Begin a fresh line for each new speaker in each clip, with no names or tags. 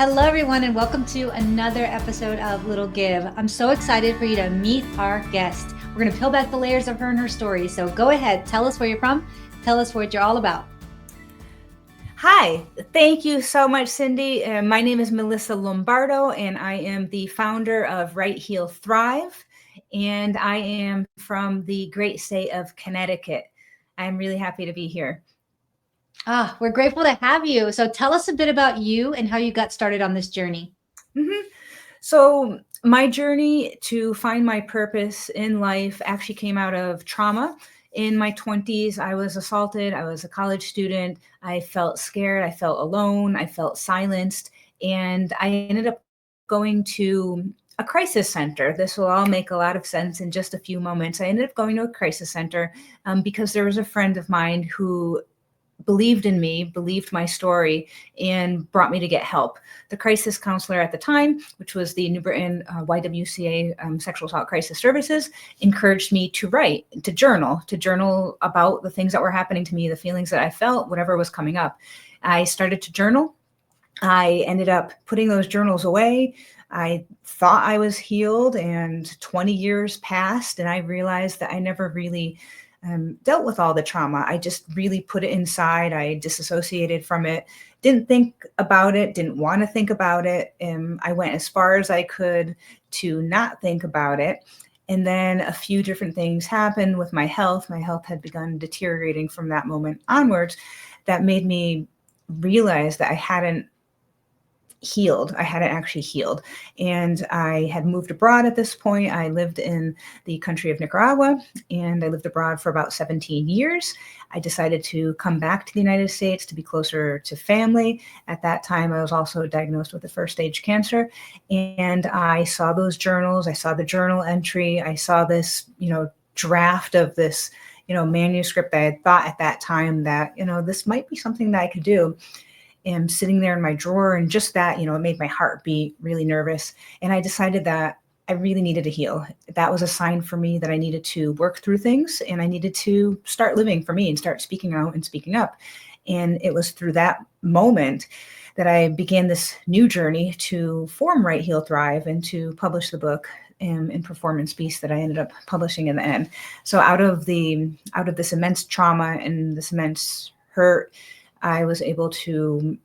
Hello, everyone, and welcome to another episode of Little Give. I'm so excited for you to meet our guest. We're going to peel back the layers of her and her story. So go ahead, tell us where you're from, tell us what you're all about.
Hi, thank you so much, Cindy. My name is Melissa Lombardo, and I am the founder of Right Heel Thrive, and I am from the great state of Connecticut. I'm really happy to be here.
We're grateful to have you. So tell us a bit about you and how you got started on this journey.
So my journey to find my purpose in life actually came out of trauma. In my 20s, I was assaulted. I was a college student. I felt scared. I felt alone. I felt silenced. And I ended up going to a crisis center. This will all make a lot of sense in just a few moments. I ended up going to a crisis center because there was a friend of mine who believed in me, believed my story, and brought me to get help. The crisis counselor at the time, which was the New Britain YWCA Sexual Assault Crisis Services, encouraged me to write, to journal about the things that were happening to me, the feelings that I felt, whatever was coming up. I started to journal. I ended up putting those journals away. I thought I was healed, and 20 years passed, and I realized that I never really dealt with all the trauma. I just really put it inside. I disassociated from it, didn't think about it, didn't want to think about it. And I went as far as I could to not think about it. And then a few different things happened with my health. My health had begun deteriorating from that moment onwards. That made me realize that I hadn't actually healed. And I had moved abroad at this point. I lived in the country of Nicaragua, and I lived abroad for about 17 years. I decided to come back to the United States to be closer to family. At that time, I was also diagnosed with a first stage cancer. And I saw those journals. I saw the journal entry. I saw this, draft of this, manuscript that I had thought at that time that, this might be something that I could do. And sitting there in my drawer, and just that, it made my heart beat really nervous. And I decided that I really needed to heal. That was a sign for me that I needed to work through things, and I needed to start living for me and start speaking out and speaking up. And it was through that moment that I began this new journey to form Right Heel Thrive and to publish the book in performance piece that I ended up publishing in the end. So out of this immense trauma and this immense hurt, I was able to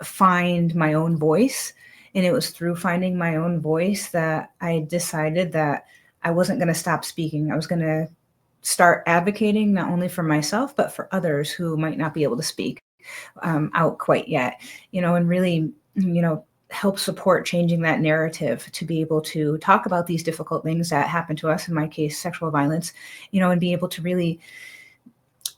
find my own voice. And it was through finding my own voice that I decided that I wasn't going to stop speaking. I was going to start advocating not only for myself, but for others who might not be able to speak out quite yet, and really, help support changing that narrative to be able to talk about these difficult things that happen to us, in my case, sexual violence, and be able to really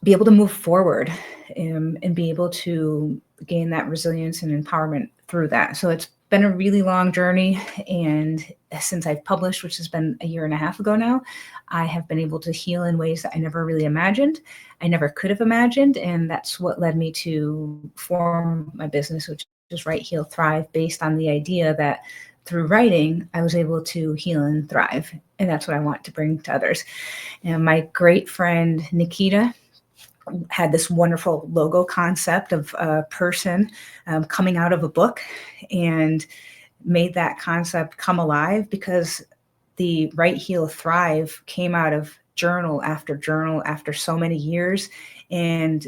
be able to move forward and be able to gain that resilience and empowerment through that. So it's been a really long journey. And since I've published, which has been a year and a half ago now, I have been able to heal in ways that I never really imagined. I never could have imagined. And that's what led me to form my business, which is Right Heel Thrive, based on the idea that through writing, I was able to heal and thrive. And that's what I want to bring to others. And my great friend, Nikita, had this wonderful logo concept of a person coming out of a book, and made that concept come alive because the Right Heel Thrive came out of journal after so many years. And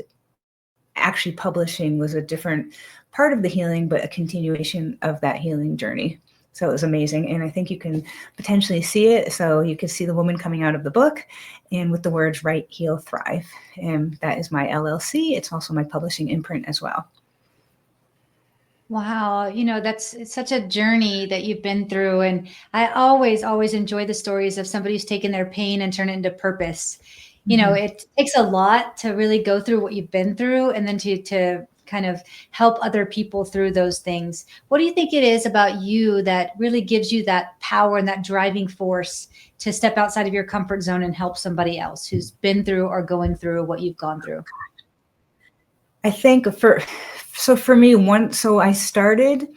actually publishing was a different part of the healing, but a continuation of that healing journey. So it was amazing. And I think you can potentially see it. So you can see the woman coming out of the book, and with the words Right Heel Thrive. And that is my LLC. It's also my publishing imprint as well.
Wow. It's such a journey that you've been through. And I always enjoy the stories of somebody who's taken their pain and turned it into purpose. It takes a lot to really go through what you've been through, and then to kind of help other people through those things. What do you think it is about you that really gives you that power and that driving force to step outside of your comfort zone and help somebody else who's been through or going through what you've gone through?
I think for me, I started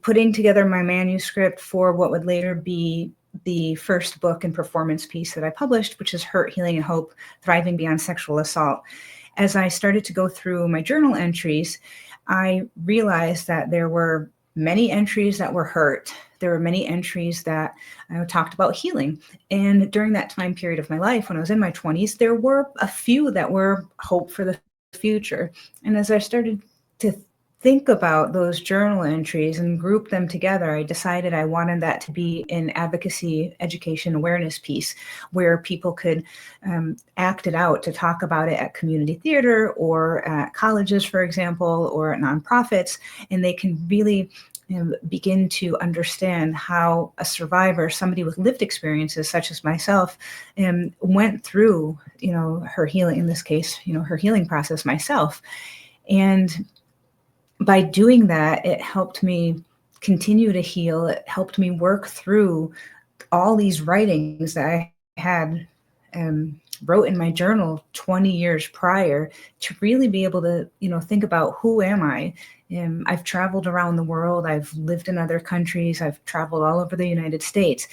putting together my manuscript for what would later be the first book and performance piece that I published, which is Hurt, Healing, and Hope, Thriving Beyond Sexual Assault. As I started to go through my journal entries, I realized that there were many entries that were hurt. There were many entries that talked about healing. And during that time period of my life, when I was in my 20s, there were a few that were hope for the future. And as I started to think about those journal entries and group them together, I decided I wanted that to be an advocacy, education, awareness piece where people could act it out, to talk about it at community theater or at colleges, for example, or at nonprofits, and they can really begin to understand how a survivor, somebody with lived experiences such as myself, went through, her healing, in this case, her healing process myself. And by doing that, it helped me continue to heal. It helped me work through all these writings that I had wrote in my journal 20 years prior, to really be able to, think about, who am I? I've traveled around the world. I've lived in other countries. I've traveled all over the United States.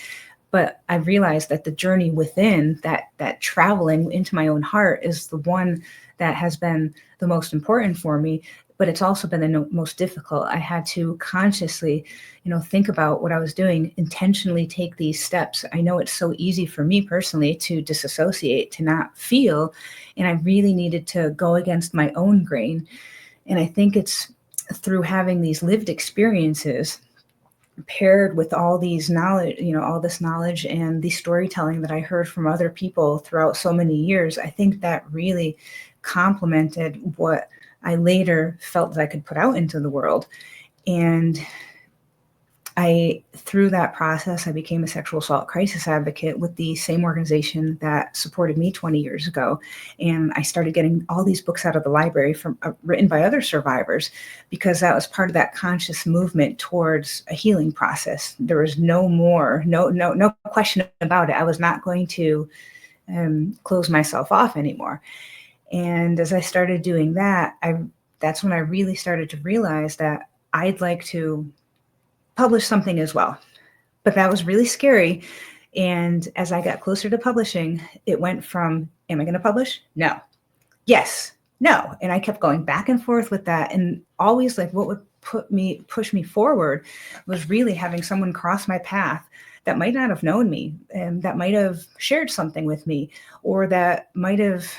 But I realized that the journey within that traveling into my own heart is the one that has been the most important for me, but it's also been the most difficult. I had to consciously, think about what I was doing, intentionally take these steps. I know it's so easy for me personally to disassociate, to not feel, and I really needed to go against my own grain. And I think it's through having these lived experiences paired with all these knowledge, all this knowledge and the storytelling that I heard from other people throughout so many years, I think that really complemented what I later felt that I could put out into the world. And through that process, I became a sexual assault crisis advocate with the same organization that supported me 20 years ago. And I started getting all these books out of the library from written by other survivors, because that was part of that conscious movement towards a healing process. There was no question about it. I was not going to close myself off anymore. And as I started doing that, that's when I really started to realize that I'd like to publish something as well. But that was really scary. And as I got closer to publishing, it went from, am I going to publish? No. Yes. No. And I kept going back and forth with that. And always, like, what would push me forward was really having someone cross my path that might not have known me, and that might have shared something with me, or that might have,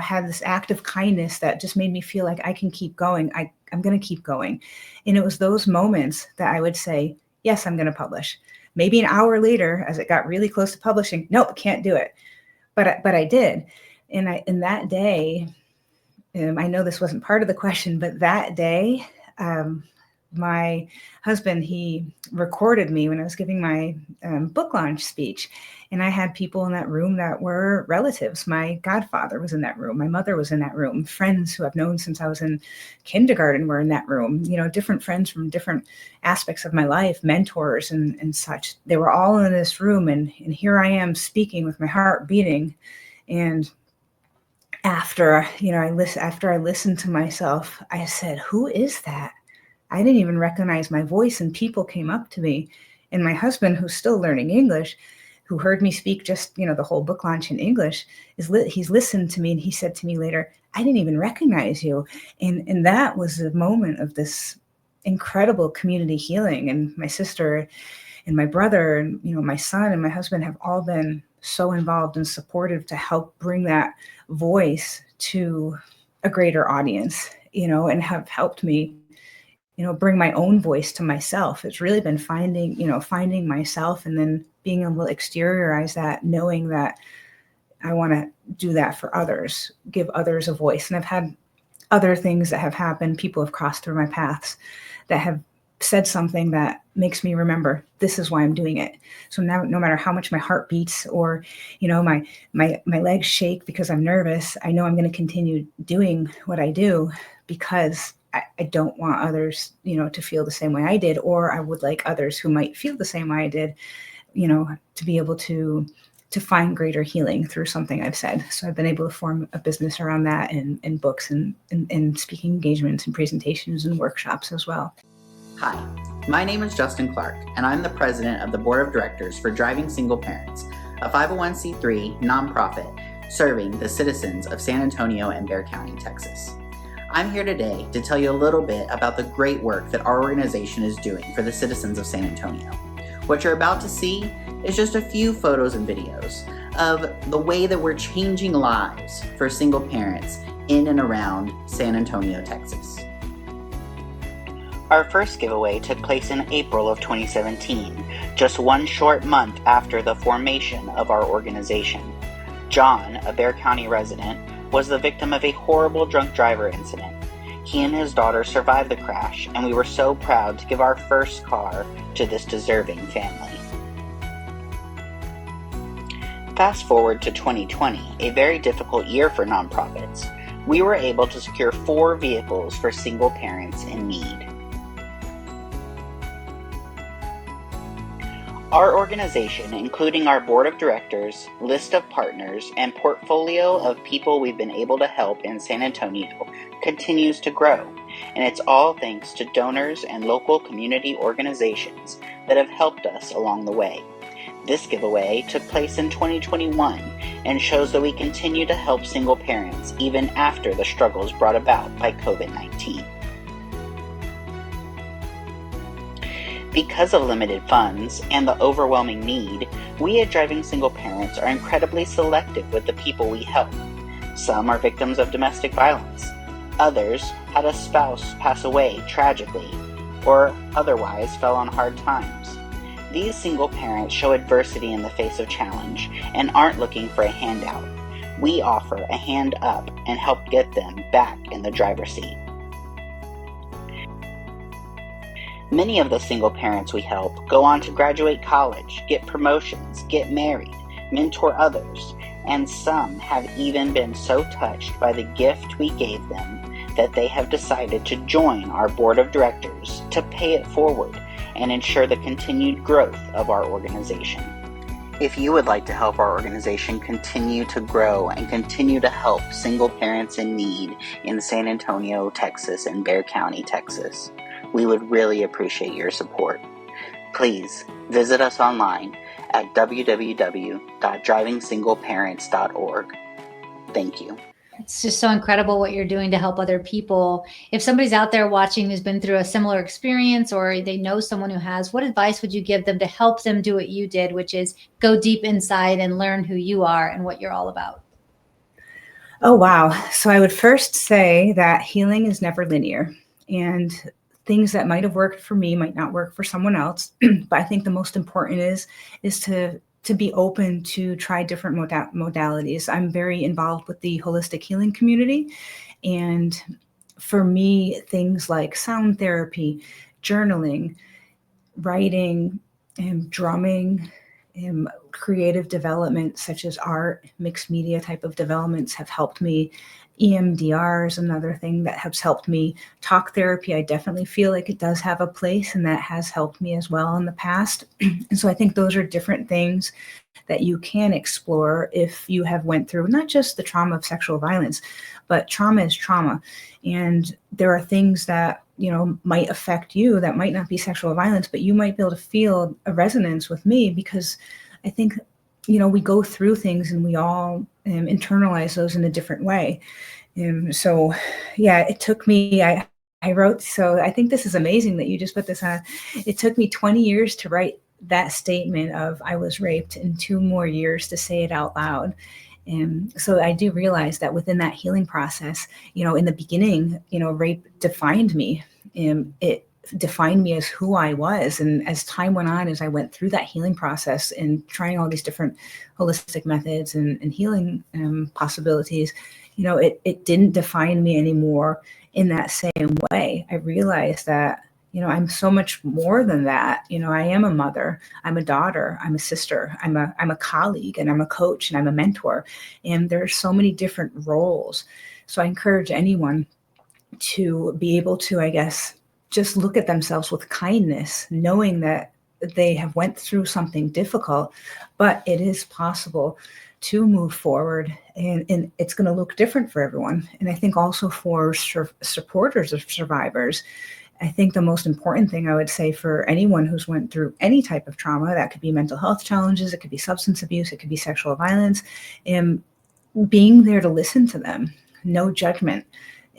had this act of kindness that just made me feel like I can keep going. I'm going to keep going. And it was those moments that I would say, yes, I'm going to publish. Maybe an hour later, as it got really close to publishing, nope, can't do it. But I did. And in that day, I know this wasn't part of the question, but that day, my husband, he recorded me when I was giving my book launch speech. And I had people in that room that were relatives. My godfather was in that room. My mother was in that room. Friends who I've known since I was in kindergarten were in that room. Different friends from different aspects of my life, mentors and such. They were all in this room. And here I am speaking with my heart beating. And after I listened to myself, I said, who is that? I didn't even recognize my voice, and people came up to me. And my husband, who's still learning English, who heard me speak just, the whole book launch in English, he's listened to me, and he said to me later, I didn't even recognize you. And that was a moment of this incredible community healing. And my sister and my brother and, my son and my husband have all been so involved and supportive to help bring that voice to a greater audience, and have helped me bring my own voice to myself. It's really been finding myself, and then being able to exteriorize that, knowing that I want to do that for others, give others a voice. And I've had other things that have happened. People have crossed through my paths that have said something that makes me remember, this is why I'm doing it. So now, no matter how much my heart beats, or, my legs shake because I'm nervous, I know I'm going to continue doing what I do, because I don't want others, to feel the same way I did, or I would like others who might feel the same way I did, to be able to find greater healing through something I've said. So I've been able to form a business around that, and books and speaking engagements and presentations and workshops as well.
Hi, my name is Justin Clark, and I'm the president of the board of directors for Driving Single Parents, a 501c3 nonprofit serving the citizens of San Antonio and Bexar County, Texas. I'm here today to tell you a little bit about the great work that our organization is doing for the citizens of San Antonio. What you're about to see is just a few photos and videos of the way that we're changing lives for single parents in and around San Antonio, Texas. Our first giveaway took place in April of 2017, just one short month after the formation of our organization. John, a Bexar County resident, was the victim of a horrible drunk driver incident. He and his daughter survived the crash, and we were so proud to give our first car to this deserving family. Fast forward to 2020, a very difficult year for nonprofits. We were able to secure 4 vehicles for single parents in need. Our organization, including our board of directors, list of partners, and portfolio of people we've been able to help in San Antonio, continues to grow, and it's all thanks to donors and local community organizations that have helped us along the way. This giveaway took place in 2021 and shows that we continue to help single parents even after the struggles brought about by COVID-19. Because of limited funds and the overwhelming need, we at Driving Single Parents are incredibly selective with the people we help. Some are victims of domestic violence. Others had a spouse pass away tragically or otherwise fell on hard times. These single parents show adversity in the face of challenge and aren't looking for a handout. We offer a hand up and help get them back in the driver's seat. Many of the single parents we help go on to graduate college, get promotions, get married, mentor others, and some have even been so touched by the gift we gave them that they have decided to join our board of directors to pay it forward and ensure the continued growth of our organization. If you would like to help our organization continue to grow and continue to help single parents in need in San Antonio, Texas, and Bexar County, Texas, we would really appreciate your support. Please visit us online at www.drivingsingleparents.org. Thank you.
It's just so incredible what you're doing to help other people. If somebody's out there watching who's been through a similar experience or they know someone who has, what advice would you give them to help them do what you did, which is go deep inside and learn who you are and what you're all about?
Oh, wow. So I would first say that healing is never linear, and things that might have worked for me might not work for someone else. But I think the most important is to be open to try different modalities. I'm very involved with the holistic healing community. And for me, things like sound therapy, journaling, writing, and drumming, and creative development such as art, mixed media type of developments have helped me. EMDR is another thing that has helped me. Talk therapy, I definitely feel like it does have a place, and that has helped me as well in the past. And so I think those are different things that you can explore if you have went through not just the trauma of sexual violence, but trauma is trauma. And there are things that, might affect you that might not be sexual violence, but you might be able to feel a resonance with me because I think, we go through things and we all internalize those in a different way. So yeah, it took me, I wrote, so I think this is amazing that you just put this on. It took me 20 years to write that statement of I was raped and 2 more years to say it out loud. And so I do realize that within that healing process, in the beginning, rape defined me. It defined me as who I was. And as time went on, as I went through that healing process and trying all these different holistic methods and healing possibilities, it didn't define me anymore in that same way. I realized that, I'm so much more than that. I am a mother, I'm a daughter, I'm a sister, I'm a colleague, and I'm a coach, and I'm a mentor. And there's so many different roles. So I encourage anyone to be able to, I guess, just look at themselves with kindness, knowing that they have went through something difficult, but it is possible to move forward, and it's going to look different for everyone. And I think also for supporters of survivors, I think the most important thing I would say for anyone who's went through any type of trauma, that could be mental health challenges, it could be substance abuse, it could be sexual violence, and being there to listen to them, no judgment.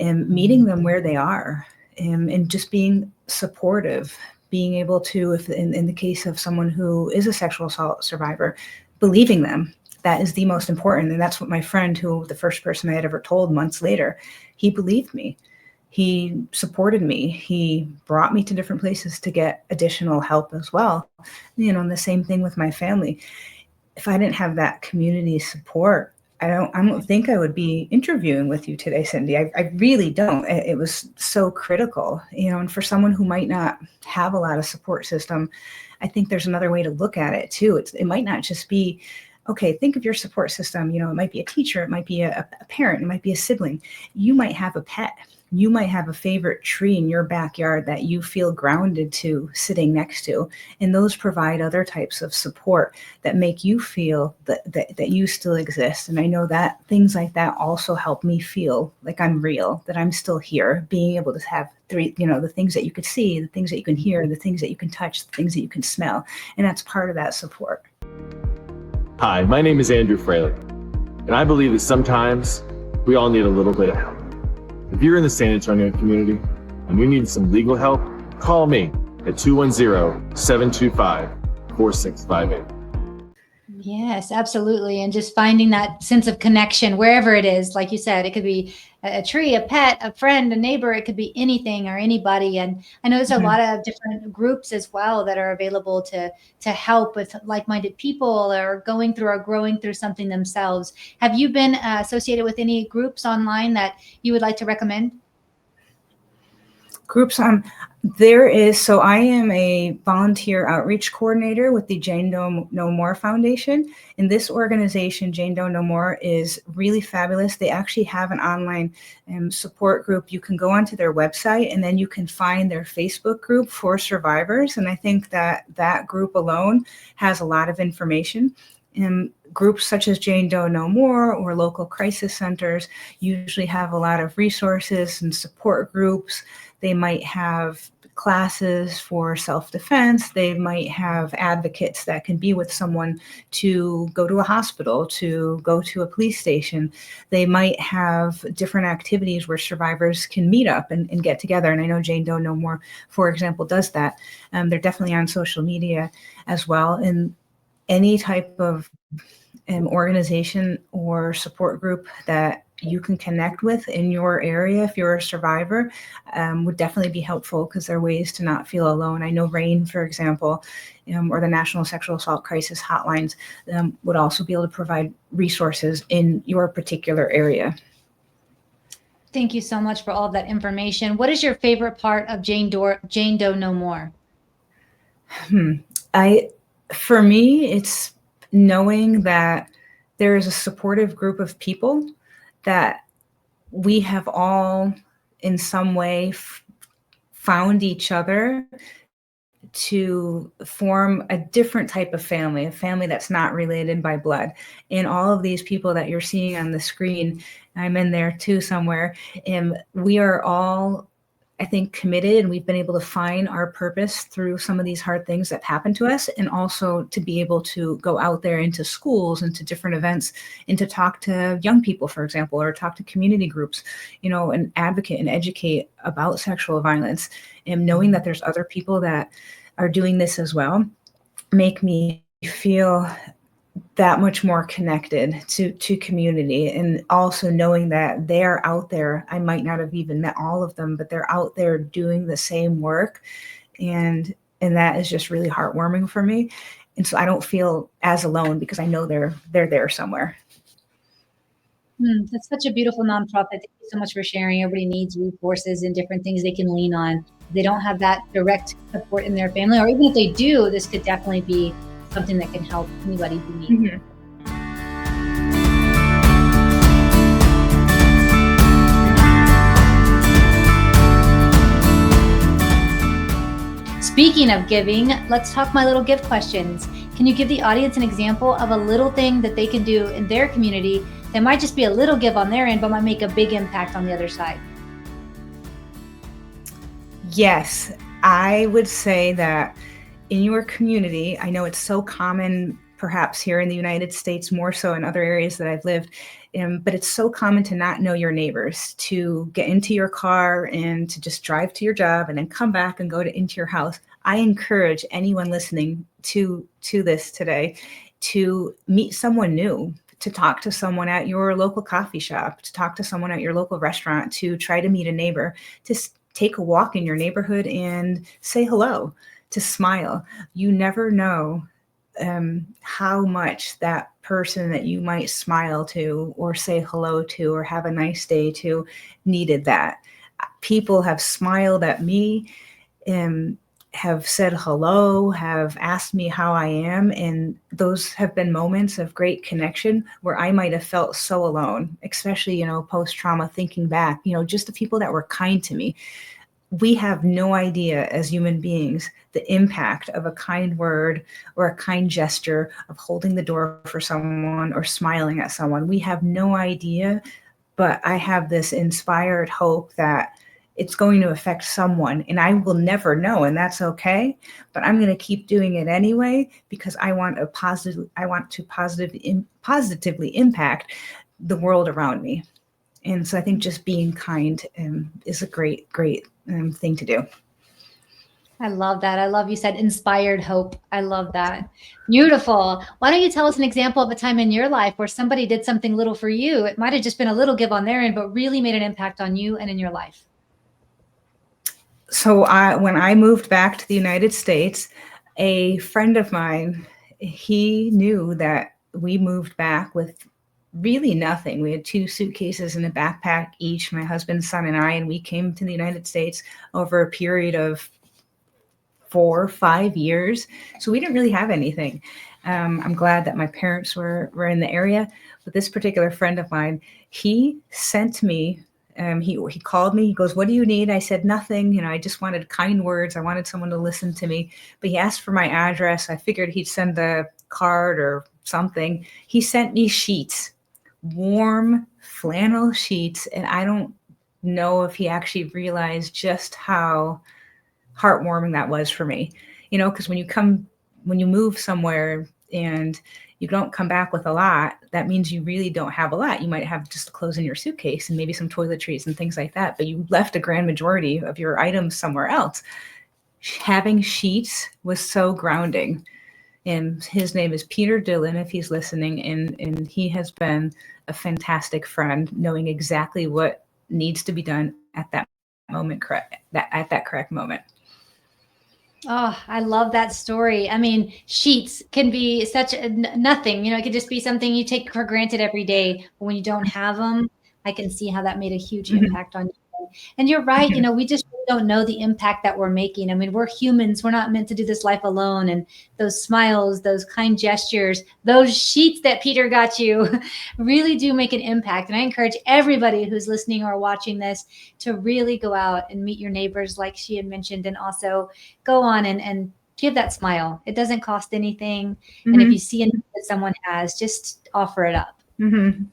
and meeting them where they are, and just being supportive, being able to, if in the case of someone who is a sexual assault survivor, believing them. That is the most important. And that's what my friend, who the first person I had ever told months later, he believed me. He supported me. He brought me to different places to get additional help as well. And the same thing with my family. If I didn't have that community support, I don't think I would be interviewing with you today, Cindy. I really don't. It was so critical, and for someone who might not have a lot of support system, I think there's another way to look at it too. It might not just be, okay, think of your support system. It might be a teacher, it might be a parent, it might be a sibling. You might have a pet. You might have a favorite tree in your backyard that you feel grounded to sitting next to. And those provide other types of support that make you feel that you still exist. And I know that things like that also help me feel like I'm real, that I'm still here, being able to have the things that you could see, the things that you can hear, the things that you can touch, the things that you can smell. And that's part of that support.
Hi, my name is Andrew Fraley, and I believe that sometimes we all need a little bit of help. If you're in the San Antonio community and you need some legal help, call me at 210-725-4658.
Yes, absolutely. And just finding that sense of connection wherever it is. Like you said, it could be a tree, a pet, a friend, a neighbor. It could be anything or anybody. And I know there's a lot of different groups as well that are available to help with like-minded people or going through or growing through something themselves. Have you been associated with any groups online that you would like to recommend?
Groups there is, so I am a volunteer outreach coordinator with the Jane Doe No More Foundation. And this organization, Jane Doe No More, is really fabulous. They actually have an online support group. You can go onto their website and then you can find their Facebook group for survivors. And I think that group alone has a lot of information. Groups such as Jane Doe No More or local crisis centers usually have a lot of resources and support groups. They might have classes for self-defense. They might have advocates that can be with someone to go to a hospital, to go to a police station. They might have different activities where survivors can meet up and get together. And I know Jane Doe No More, for example, does that. They're definitely on social media as well. And any type of organization or support group that you can connect with in your area if you're a survivor would definitely be helpful, because there are ways to not feel alone. I know RAIN, for example, or the National Sexual Assault Crisis Hotlines would also be able to provide resources in your particular area.
Thank you so much for all of that information. What is your favorite part of Jane Doe No More?
For me, it's knowing that there is a supportive group of people that we have all in some way found each other to form a different type of family, a family that's not related by blood. And all of these people that you're seeing on the screen, I'm in there too somewhere, and we are all, I think, committed, and we've been able to find our purpose through some of these hard things that happen to us, and also to be able to go out there into schools and to different events and to talk to young people, for example, or talk to community groups, and advocate and educate about sexual violence. And knowing that there's other people that are doing this as well make me feel that much more connected to community. And also knowing that they're out there, I might not have even met all of them, but they're out there doing the same work. And that is just really heartwarming for me. And so I don't feel as alone, because I know they're there somewhere.
That's such a beautiful nonprofit. Thank you so much for sharing. Everybody needs resources and different things they can lean on. They don't have that direct support in their family, or even if they do, this could definitely be something that can help anybody who needs it. Speaking of giving, let's talk my little gift questions. Can you give the audience an example of a little thing that they can do in their community that might just be a little give on their end, but might make a big impact on the other side?
Yes, I would say that in your community, I know it's so common, perhaps here in the United States, more so in other areas that I've lived, But it's so common to not know your neighbors, to get into your car and to just drive to your job and then come back and go into your house. I encourage anyone listening to this today to meet someone new, to talk to someone at your local coffee shop, to talk to someone at your local restaurant, to try to meet a neighbor, to take a walk in your neighborhood and say hello, to smile. You never know how much that person that you might smile to or say hello to or have a nice day to needed that. People have smiled at me and have said hello, have asked me how I am. And those have been moments of great connection where I might have felt so alone, especially, post-trauma, thinking back, just the people that were kind to me. We have no idea as human beings the impact of a kind word or a kind gesture, of holding the door for someone or smiling at someone. We have no idea, but I have this inspired hope that it's going to affect someone, and I will never know, and that's okay. But I'm going to keep doing it anyway because I want to positively impact the world around me. And so I think just being kind is a great thing to do.
I love that. I love you said inspired hope. I love that. Beautiful. Why don't you tell us an example of a time in your life where somebody did something little for you? It might have just been a little give on their end, but really made an impact on you and in your life.
So when I moved back to the United States, a friend of mine, he knew that we moved back with really nothing. We had 2 suitcases and a backpack each, my husband, son, and I, and we came to the United States over a period of 4 or 5 years. So we didn't really have anything. I'm glad that my parents were in the area, but this particular friend of mine, he sent me, he called me, he goes, "What do you need?" I said, "Nothing. I just wanted kind words. I wanted someone to listen to me." But he asked for my address. I figured he'd send a card or something. He sent me sheets, warm flannel sheets. And I don't know if he actually realized just how heartwarming that was for me, because when you move somewhere and you don't come back with a lot, that means you really don't have a lot. You might have just clothes in your suitcase and maybe some toiletries and things like that, but you left a grand majority of your items somewhere else. Having sheets was so grounding. And his name is Peter Dillon, if he's listening, and he has been a fantastic friend, knowing exactly what needs to be done at that moment, at that correct moment.
Oh, I love that story. I mean, sheets can be such nothing, it could just be something you take for granted every day. But when you don't have them, I can see how that made a huge impact on you. And you're right. We just really don't know the impact that we're making. I mean, we're humans. We're not meant to do this life alone. And those smiles, those kind gestures, those sheets that Peter got you really do make an impact. And I encourage everybody who's listening or watching this to really go out and meet your neighbors, like she had mentioned, and also go on and give that smile. It doesn't cost anything. Mm-hmm. And if you see anything that someone has, just offer it up.
Mm-hmm.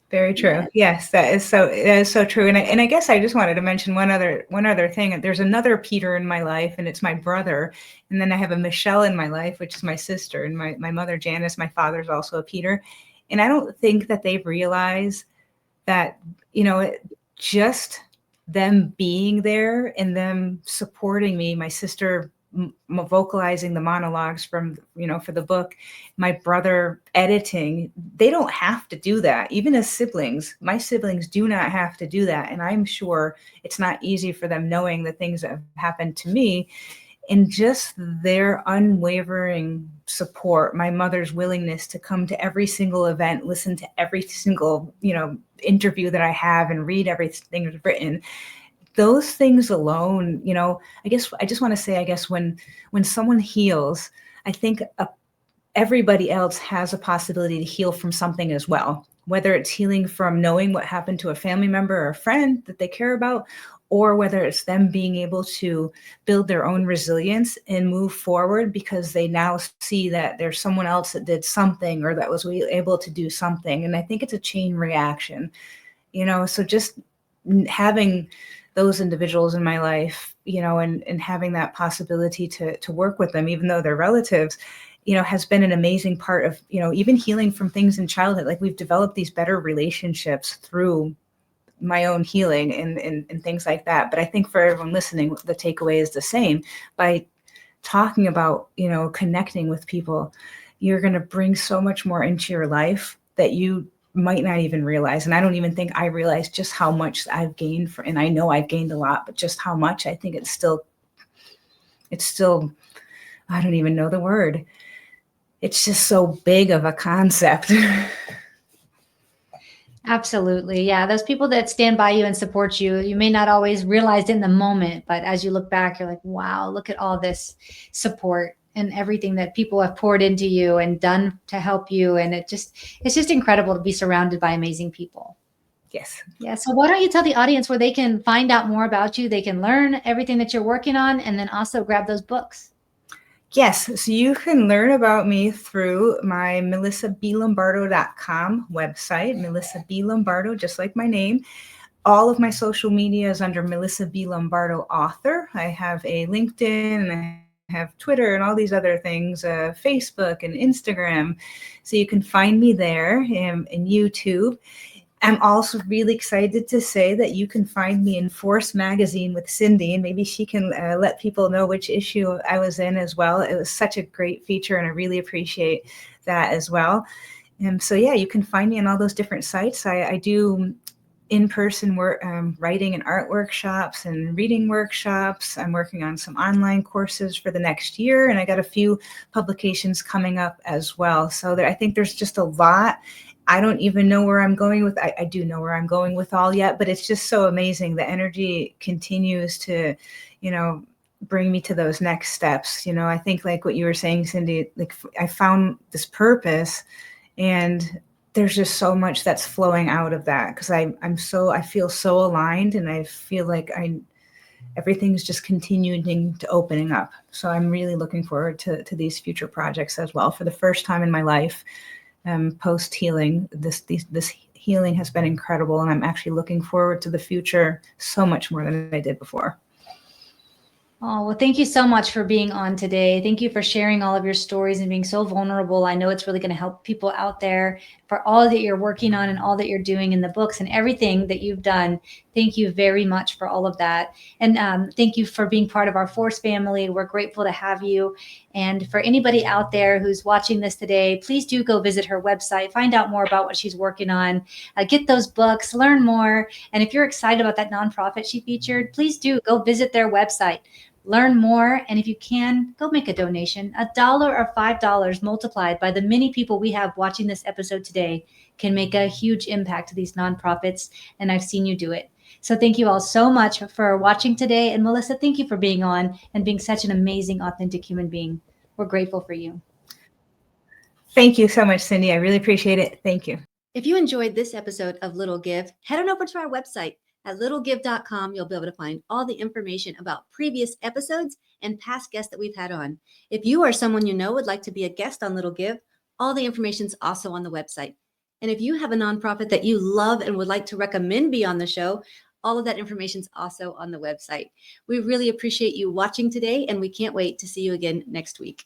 Very true. Yes, that is so true. And I guess I just wanted to mention one other thing. There's another Peter in my life, and it's my brother. And then I have a Michelle in my life, which is my sister, and my mother, Janice. My father's also a Peter. And I don't think that they realize that, just them being there and them supporting me, my sister vocalizing the monologues from, for the book, my brother editing, they don't have to do that. Even as siblings, my siblings do not have to do that. And I'm sure it's not easy for them knowing the things that have happened to me, and just their unwavering support, my mother's willingness to come to every single event, listen to every single, interview that I have and read everything that's written. Those things alone, I guess I just want to say, when someone heals, I think everybody else has a possibility to heal from something as well, whether it's healing from knowing what happened to a family member or a friend that they care about, or whether it's them being able to build their own resilience and move forward because they now see that there's someone else that did something or that was able to do something. And I think it's a chain reaction, so just having those individuals in my life, and having that possibility to work with them, even though they're relatives, has been an amazing part of, even healing from things in childhood. Like we've developed these better relationships through my own healing and things like that. But I think for everyone listening, the takeaway is the same. By talking about, connecting with people, you're going to bring so much more into your life that you might not even realize. And I don't even think I realized just how much I've gained and I know I've gained a lot, but just how much, I think it's still, I don't even know the word. It's just so big of a concept.
Absolutely. Yeah. Those people that stand by you and support you, you may not always realize in the moment, but as you look back, you're like, wow, look at all this support and everything that people have poured into you and done to help you. And it's just incredible to be surrounded by amazing people.
Yes.
Yeah. So why don't you tell the audience where they can find out more about you? They can learn everything that you're working on and then also grab those books.
Yes, so you can learn about me through my melissabelombardo.com website, Melissa B. Lombardo, just like my name. All of my social media is under Melissa B. Lombardo Author. I have a LinkedIn and I have Twitter and all these other things, Facebook and Instagram. So you can find me there and YouTube. I'm also really excited to say that you can find me in Force magazine with Cindy, and maybe she can let people know which issue I was in as well. It was such a great feature, and I really appreciate that as well. And so, yeah, you can find me on all those different sites. I do in-person work, writing and art workshops and reading workshops. I'm working on some online courses for the next year, and I got a few publications coming up as well. So I think there's just a lot. I don't even know where I'm going with, I do know where I'm going with all yet, but it's just so amazing. The energy continues to, bring me to those next steps. I think like what you were saying, Cindy, like I found this purpose and there's just so much that's flowing out of that. Cause I feel so aligned and I feel like everything's just continuing to opening up. So I'm really looking forward to these future projects as well. For the first time in my life, post healing, this healing has been incredible, and I'm actually looking forward to the future so much more than I did before.
Oh, well, thank you so much for being on today. Thank you for sharing all of your stories and being so vulnerable. I know it's really going to help people out there for all that you're working on and all that you're doing in the books and everything that you've done. Thank you very much for all of that. And thank you for being part of our Force family. We're grateful to have you. And for anybody out there who's watching this today, please do go visit her website, find out more about what she's working on, get those books, learn more. And if you're excited about that nonprofit she featured, please do go visit their website. Learn more, and if you can, go make a donation. $1 or $5 multiplied by the many people we have watching this episode today can make a huge impact to these nonprofits, and I've seen you do it. So thank you all so much for watching today. And Melissa, thank you for being on and being such an amazing, authentic human being. We're grateful for you.
Thank you so much, Cindy. I really appreciate it. Thank you.
If you enjoyed this episode of Little Give, head on over to our website. At littlegive.com, you'll be able to find all the information about previous episodes and past guests that we've had on. If you or someone you know would like to be a guest on Little Give, all the information is also on the website. And if you have a nonprofit that you love and would like to recommend be on the show, all of that information is also on the website. We really appreciate you watching today, and we can't wait to see you again next week.